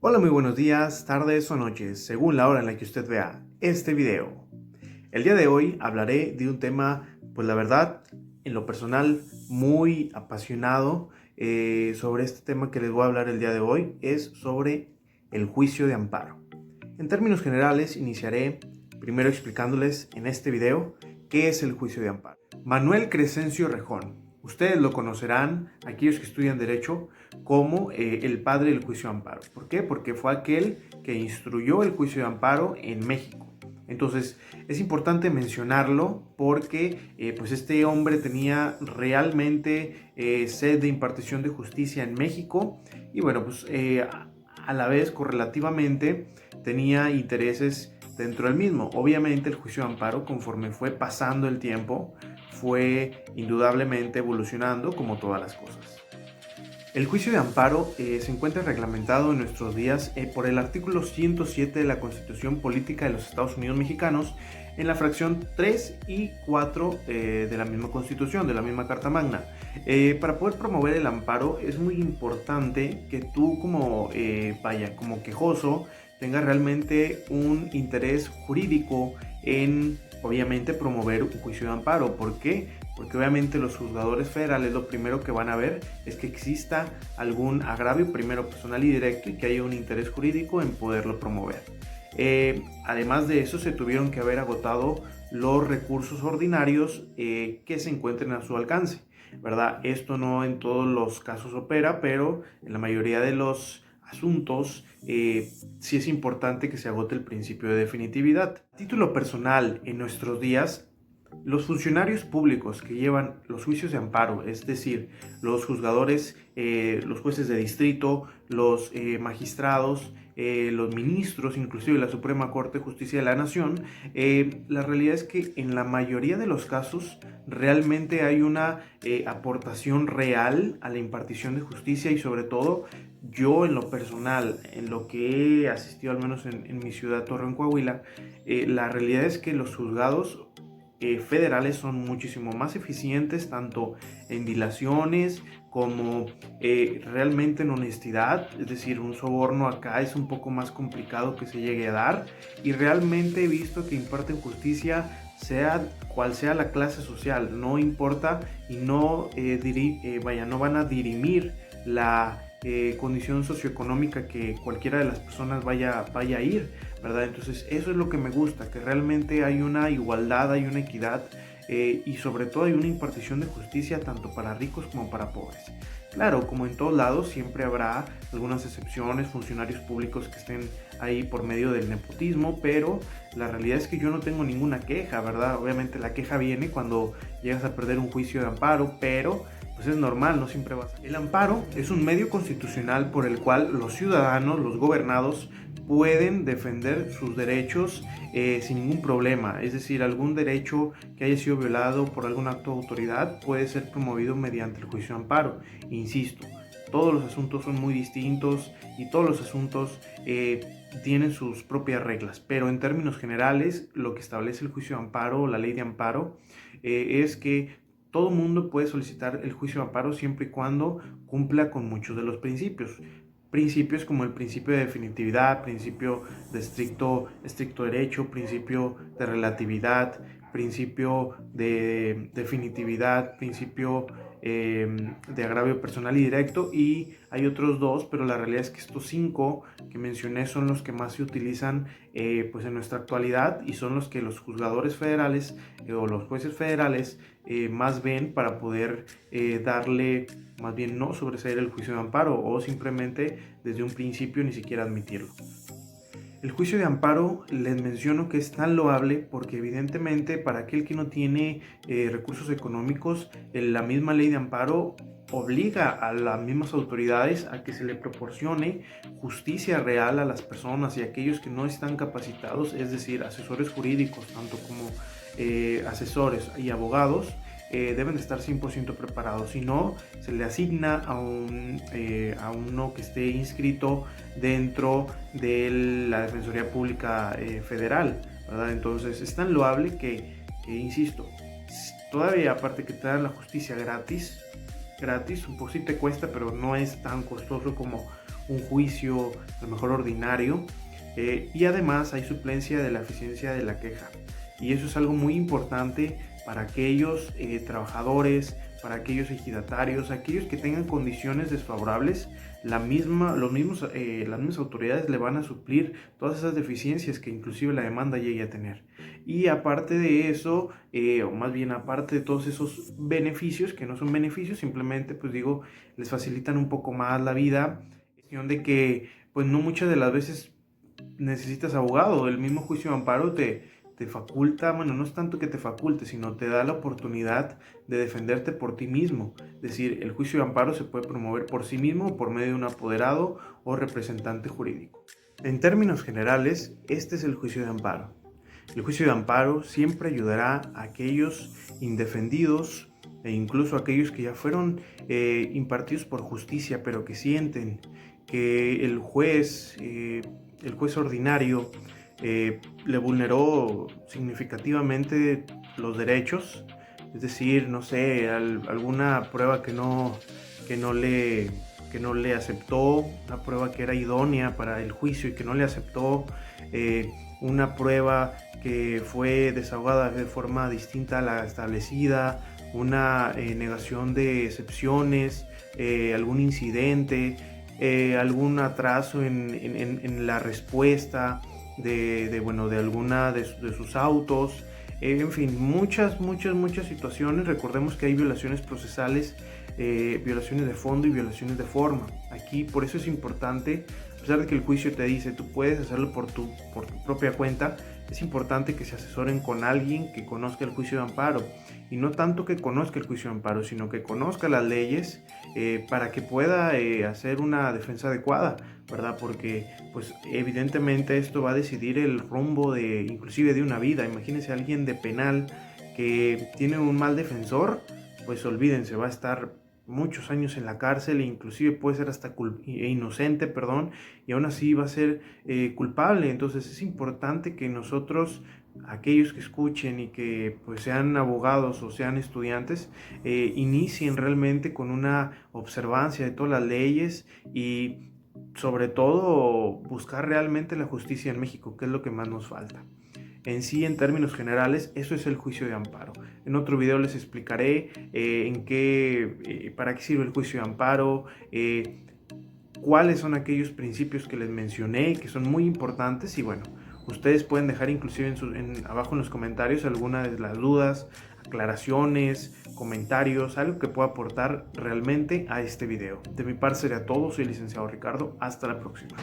Hola, muy buenos días, tardes o noches, según la hora en la que usted vea este video. El día de hoy hablaré de un tema, pues la verdad, en lo personal, muy apasionado. Sobre este tema que les voy a hablar el día de hoy es sobre el juicio de amparo. En términos generales, iniciaré primero explicándoles en este video qué es el juicio de amparo. Manuel Crescencio Rejón. Ustedes lo conocerán, aquellos que estudian Derecho, como el padre del juicio de amparo. ¿Por qué? Porque fue aquel que instruyó el juicio de amparo en México. Entonces, es importante mencionarlo porque pues este hombre tenía realmente sed de impartición de justicia en México y bueno, pues a la vez correlativamente tenía intereses dentro del mismo. Obviamente el juicio de amparo, conforme fue pasando el tiempo, fue indudablemente evolucionando como todas las cosas. El juicio de amparo se encuentra reglamentado en nuestros días por el artículo 107 de la Constitución Política de los Estados Unidos Mexicanos, en la fracción 3 y 4 de la misma Constitución, de la misma Carta Magna. Para poder promover el amparo es muy importante que tú como quejoso tengas realmente un interés jurídico en, obviamente, promover un juicio de amparo. ¿Por qué? Porque obviamente los juzgadores federales lo primero que van a ver es que exista algún agravio, primero personal y directo, y que haya un interés jurídico en poderlo promover. Además de eso, se tuvieron que haber agotado los recursos ordinarios que se encuentren a su alcance, ¿verdad? Esto no en todos los casos opera, pero en la mayoría de los asuntos sí es importante que se agote el principio de definitividad. A título personal, en nuestros días, los funcionarios públicos que llevan los juicios de amparo, es decir, los juzgadores, los jueces de distrito, los magistrados, los ministros, inclusive la Suprema Corte de Justicia de la Nación, la realidad es que en la mayoría de los casos realmente hay una aportación real a la impartición de justicia y sobre todo yo en lo personal, en lo que he asistido al menos en mi ciudad Torreón, Coahuila, la realidad es que los juzgados federales son muchísimo más eficientes tanto en dilaciones como realmente en honestidad. Es decir, un soborno acá es un poco más complicado que se llegue a dar y realmente he visto que imparten justicia sea cual sea la clase social, no importa y no, no van a dirimir la condición socioeconómica que cualquiera de las personas vaya a ir, ¿verdad? Entonces eso es lo que me gusta, que realmente hay una igualdad, hay una equidad y sobre todo hay una impartición de justicia tanto para ricos como para pobres. Claro, como en todos lados, siempre habrá algunas excepciones, funcionarios públicos que estén ahí por medio del nepotismo, pero la realidad es que yo no tengo ninguna queja, ¿verdad? Obviamente la queja viene cuando llegas a perder un juicio de amparo, pero pues es normal, no siempre va a ser. El amparo es un medio constitucional por el cual los ciudadanos, los gobernados, pueden defender sus derechos sin ningún problema. Es decir, algún derecho que haya sido violado por algún acto de autoridad puede ser promovido mediante el juicio de amparo. Insisto, todos los asuntos son muy distintos y todos los asuntos tienen sus propias reglas, pero en términos generales lo que establece el juicio de amparo, la ley de amparo, es que todo mundo puede solicitar el juicio de amparo siempre y cuando cumpla con muchos de los principios. Principios como el principio de definitividad, principio de estricto derecho, principio de relatividad, principio de definitividad, principio de agravio personal y directo, y hay otros dos, pero la realidad es que estos cinco que mencioné son los que más se utilizan pues en nuestra actualidad y son los que los juzgadores federales o los jueces federales más ven para poder darle, más bien no sobreseer el juicio de amparo o simplemente desde un principio ni siquiera admitirlo. El juicio de amparo les menciono que es tan loable porque evidentemente para aquel que no tiene recursos económicos, la misma ley de amparo obliga a las mismas autoridades a que se le proporcione justicia real a las personas y a aquellos que no están capacitados, es decir, asesores jurídicos, tanto como asesores y abogados, deben de estar 100% preparados. Si no, se le asigna a uno que esté inscrito dentro de la Defensoría Pública Federal, ¿verdad? Entonces es tan loable que insisto, todavía aparte que te dan la justicia gratis, un poco sí te cuesta, pero no es tan costoso como un juicio a lo mejor ordinario, y además hay suplencia de la eficiencia de la queja. Y eso es algo muy importante para aquellos trabajadores, para aquellos ejidatarios, aquellos que tengan condiciones desfavorables. Las mismas autoridades le van a suplir todas esas deficiencias que inclusive la demanda llegue a tener. Y aparte de eso, o más bien aparte de todos esos beneficios, que no son beneficios, simplemente pues digo, les facilitan un poco más la vida. Cuestión de que pues no muchas de las veces necesitas abogado. El mismo juicio de amparo te faculta, bueno, no es tanto que te faculte, sino te da la oportunidad de defenderte por ti mismo. Es decir, el juicio de amparo se puede promover por sí mismo o por medio de un apoderado o representante jurídico. En términos generales, este es el juicio de amparo. El juicio de amparo siempre ayudará a aquellos indefendidos e incluso a aquellos que ya fueron impartidos por justicia, pero que sienten que el juez ordinario le vulneró significativamente los derechos, es decir, no sé, alguna prueba que no le aceptó, una prueba que era idónea para el juicio y que no le aceptó, una prueba que fue desahogada de forma distinta a la establecida, una negación de excepciones, algún incidente, algún atraso en la respuesta de alguna de sus autos, en fin, muchas situaciones. Recordemos que hay violaciones procesales, violaciones de fondo y violaciones de forma. Aquí por eso es importante, a pesar de que el juicio te dice tú puedes hacerlo por tu propia cuenta, es importante que se asesoren con alguien que conozca el juicio de amparo, y no tanto que conozca el juicio de amparo, sino que conozca las leyes, para que pueda hacer una defensa adecuada, ¿verdad? Porque pues evidentemente esto va a decidir el rumbo inclusive de una vida. Imagínense a alguien de penal que tiene un mal defensor, pues olvídense, va a estar muchos años en la cárcel e inclusive puede ser hasta inocente, perdón, y aún así va a ser culpable. Entonces es importante que nosotros, aquellos que escuchen y que pues sean abogados o sean estudiantes, inicien realmente con una observancia de todas las leyes y sobre todo buscar realmente la justicia en México, que es lo que más nos falta. En sí, en términos generales, eso es el juicio de amparo. En otro video les explicaré para qué sirve el juicio de amparo, cuáles son aquellos principios que les mencioné, que son muy importantes. Y bueno, ustedes pueden dejar inclusive abajo en los comentarios algunas de las dudas, aclaraciones, comentarios, algo que pueda aportar realmente a este video. De mi parte sería todo, soy el licenciado Ricardo, hasta la próxima.